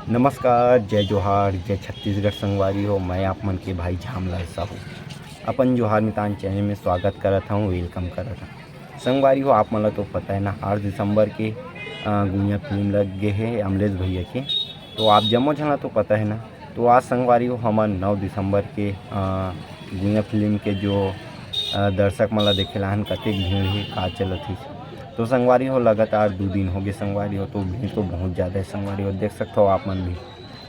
नमस्कार, जय जोहार, जय छत्तीसगढ़ संगवारी हो। मैं आप मन के भाई झामलाल साहू अपन जोहार मितान चैनल में स्वागत करत हूँ, वेलकम करत हूँ। संगवारी हो आप मन ला तो पता है ना, 8 दिसंबर के गुइया फिल्म लग गे है अमलेश भैया के। तो आप जम्मो झन ला तो पता है ना। तो आज संगवारी हो हमन 9 दिसंबर के गुइया फिल्म के जो दर्शक मन ला देखेला हन कतेक भीड़ है, का चलत है। तो संगवारी हो लगातार 2 दिन हो गए संगवारी हो, तो भीड़ तो बहुत ज़्यादा है संगवारी हो, देख सकते हो आप मन भी।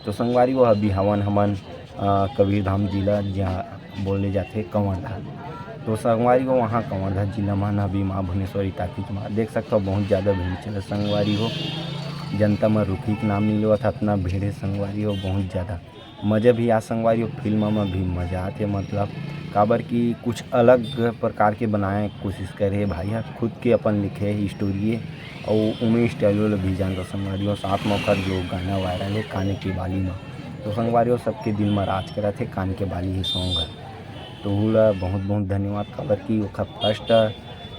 तो संगवारी हो अभी हवन हमन कबीरधाम जिला जहाँ बोले जाते कंवरधार। तो संगवारी हो वहाँ कंवरधार जिला में अभी माँ भुवनेश्वरी टाकिज में देख सकते हो बहुत ज़्यादा भीड़ चले संगवारी हो। जनता में रुकी के नाम नहीं लेवत, इतना भीड़ है संगवारी हो बहुत ज़्यादा। मज़ा भी आ संगवारी हो, फिल्म में भी मज़ा आते मतलब काबर की कुछ अलग प्रकार के बनाए कोशिश करे भाई हा, खुद के अपन लिखे स्टोरी है और उमें स्टाइल भी जान दो संगवारी हो। साथ में ओकर जो गाना वायरल है काने की बाली में, तो संगवारी हो सबके दिल में राज करा थे कान के बाली ही सॉन्ग है। तो उला बहुत बहुत धन्यवाद काबर की ओखर फर्स्ट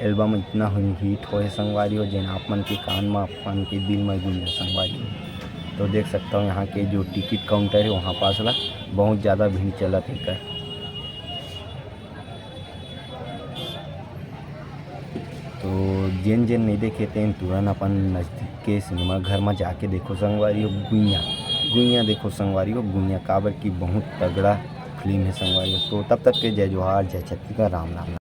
एल्बम इतना हिट होए संगवारी हो, जेन आप मन के कान में अपन के दिल में गुंजे संगवारी हो। तो देख सकता हूँ यहाँ के जो टिकट काउंटर है वहाँ पास ला बहुत ज़्यादा भीड़ चलत है कर। तो जेन जेन नहीं देखे तेन तुरंत अपन नज़दीक के सिनेमा घर में जाके देखो संगवारी हो। गुइया गुइया देखो संगवारी हो, गुइया काबर की बहुत तगड़ा फिल्म है संगवारी हो। तो तब तक के जय जोहार, जय छत्तीसगढ़, राम राम।